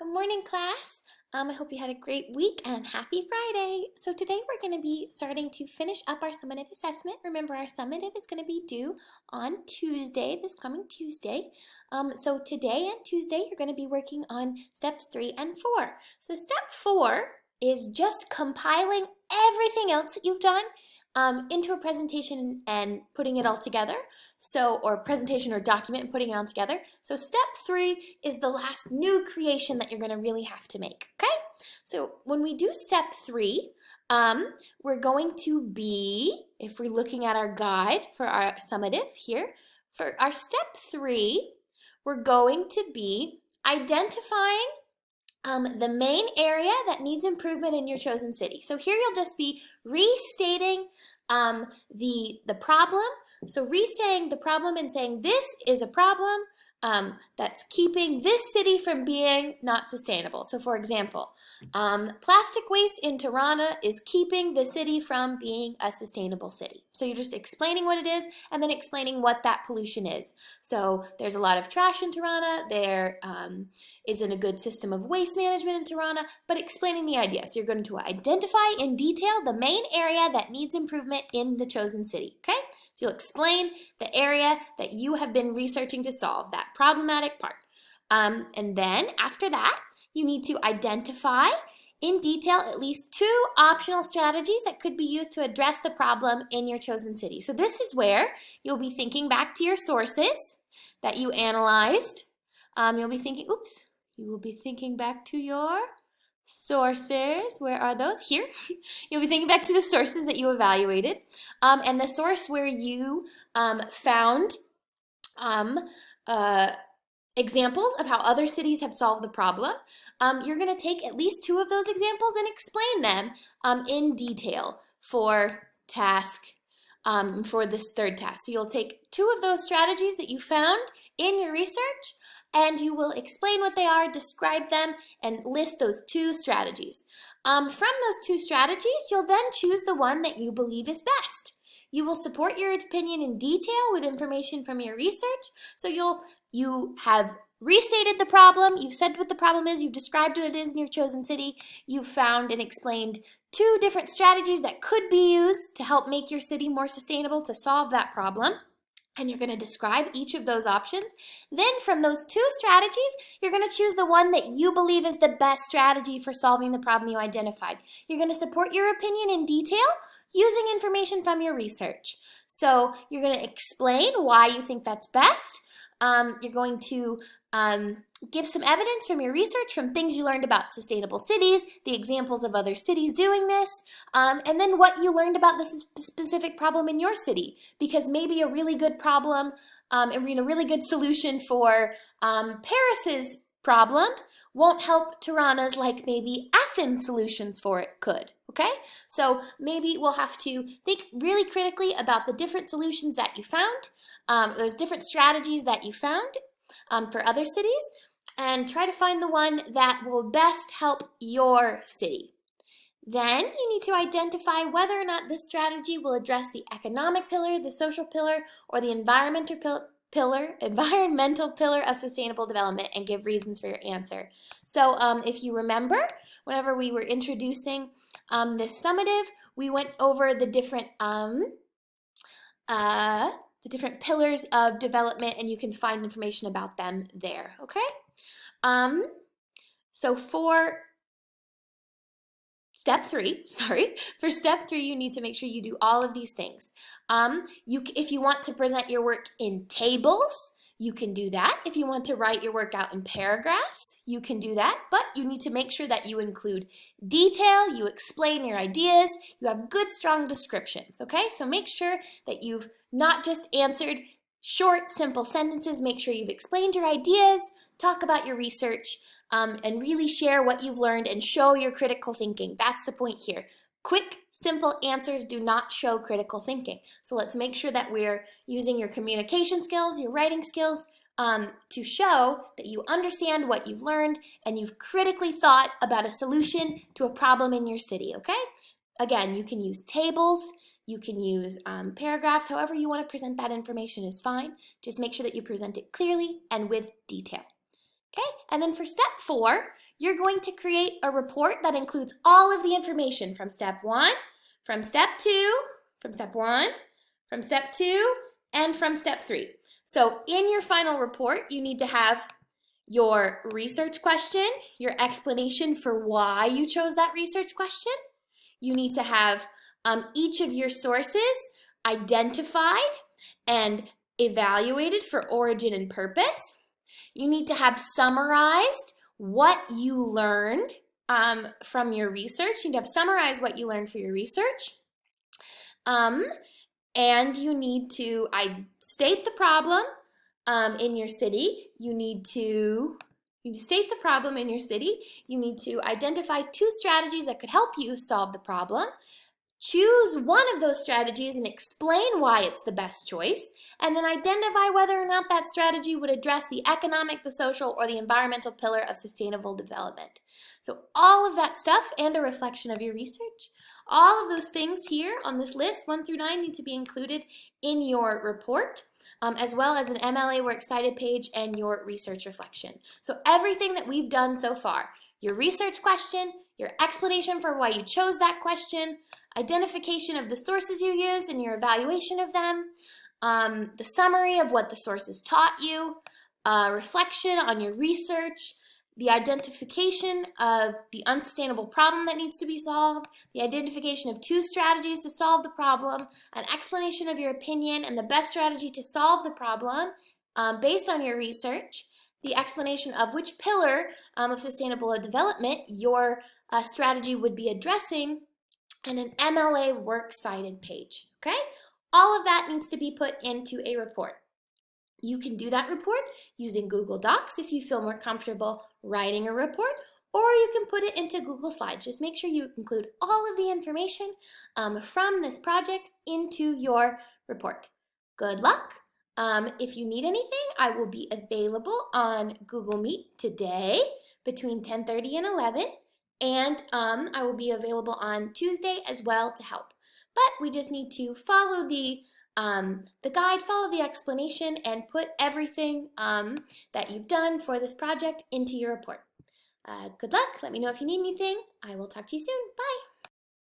Good morning, class. I hope you had a great week and happy Friday. So today we're going to be starting to finish up our summative assessment. Remember, our summative is going to be due on Tuesday, this coming Tuesday. So today and Tuesday, you're going to be working on steps 3 and 4. So step 4 is just compiling everything else that you've done into a presentation and putting it all together. Or presentation or document and putting it all together. So step 3 is the last new creation that you're going to really have to make, okay? So when we do step 3, we're going to be, if we're looking at our guide for our summative here, for our step 3, we're going to be identifying the main area that needs improvement in your chosen city. So here you'll just be restating the problem. So re-saying the problem and saying this is a problem that's keeping this city from being not sustainable. So for example, plastic waste in Tirana is keeping the city from being a sustainable city. So you're just explaining what it is and then explaining what that pollution is. So there's a lot of trash in Tirana, there isn't a good system of waste management in Tirana, but explaining the idea. So you're going to identify in detail the main area that needs improvement in the chosen city, okay? So you'll explain the area that you have been researching to solve, that problematic part. And then after that, you need to identify in detail at least 2 optional strategies that could be used to address the problem in your chosen city. So this is where you'll be thinking back to your sources that you analyzed. You will be thinking back to your sources. Where are those? Here. You'll be thinking back to the sources that you evaluated. And the source where you found examples of how other cities have solved the problem. You're going to take at least 2 of those examples and explain them in detail for this third task. So you'll take 2 of those strategies that you found in your research and you will explain what they are, describe them, and list those 2 strategies. From those 2 strategies, you'll then choose the one that you believe is best. You will support your opinion in detail with information from your research. So you have restated the problem, you've said what the problem is, you've described what it is in your chosen city, you've found and explained 2 different strategies that could be used to help make your city more sustainable to solve that problem. And you're going to describe each of those options. Then from those 2 strategies, you're going to choose the one that you believe is the best strategy for solving the problem you identified. You're going to support your opinion in detail using information from your research. So you're going to explain why you think that's best. You're going to give some evidence from your research, from things you learned about sustainable cities, the examples of other cities doing this, and then what you learned about this specific problem in your city. Because maybe a really good problem and a really good solution for Paris's problem won't help Tirana's like maybe Athens' solutions for it could, okay? So maybe we'll have to think really critically about the different solutions that you found, those different strategies that you found for other cities, and try to find the one that will best help your city. Then you need to identify whether or not this strategy will address the economic pillar, the social pillar, or the environmental pillar of sustainable development, and give reasons for your answer. So if you remember, whenever we were introducing this summative, we went over the different pillars of development, and you can find information about them there, okay? So for step 3, you need to make sure you do all of these things. If you want to present your work in tables, you can do that. If you want to write your work out in paragraphs, you can do that, but you need to make sure that you include detail, you explain your ideas, you have good, strong descriptions, okay? So make sure that you've not just answered short, simple sentences. Make sure you've explained your ideas, talk about your research, and really share what you've learned and show your critical thinking. That's the point here. Quick, simple answers do not show critical thinking. So let's make sure that we're using your communication skills, your writing skills, to show that you understand what you've learned and you've critically thought about a solution to a problem in your city, okay? Again, you can use tables, you can use paragraphs, however you want to present that information is fine. Just make sure that you present it clearly and with detail. Okay, and then for step 4, you're going to create a report that includes all of the information from step 1, from step 2, from step 1, from step 2, and from step 3. So in your final report, you need to have your research question, your explanation for why you chose that research question. You need to have each of your sources identified and evaluated for origin and purpose. You need to have summarized what you learned from your research. You need to have summarized what you learned for your research. And you need to state the problem in your city. You need to state the problem in your city. You need to identify 2 strategies that could help you solve the problem. Choose one of those strategies and explain why it's the best choice, and then identify whether or not that strategy would address the economic, the social, or the environmental pillar of sustainable development. So all of that stuff and a reflection of your research, all of those things here on this list, 1 through 9, need to be included in your report, as well as an MLA Works Cited page and your research reflection. So everything that we've done so far, your research question, your explanation for why you chose that question, identification of the sources you used and your evaluation of them, the summary of what the sources taught you, reflection on your research, the identification of the unsustainable problem that needs to be solved, the identification of 2 strategies to solve the problem, an explanation of your opinion and the best strategy to solve the problem based on your research, the explanation of which pillar of sustainable development your strategy would be addressing, and an MLA Works Cited page, okay? All of that needs to be put into a report. You can do that report using Google Docs if you feel more comfortable writing a report, or you can put it into Google Slides. Just make sure you include all of the information from this project into your report. Good luck. If you need anything, I will be available on Google Meet today between 10:30 and 11. And I will be available on Tuesday as well to help. But we just need to follow the guide, follow the explanation, and put everything that you've done for this project into your report. Good luck. Let me know if you need anything. I will talk to you soon. Bye.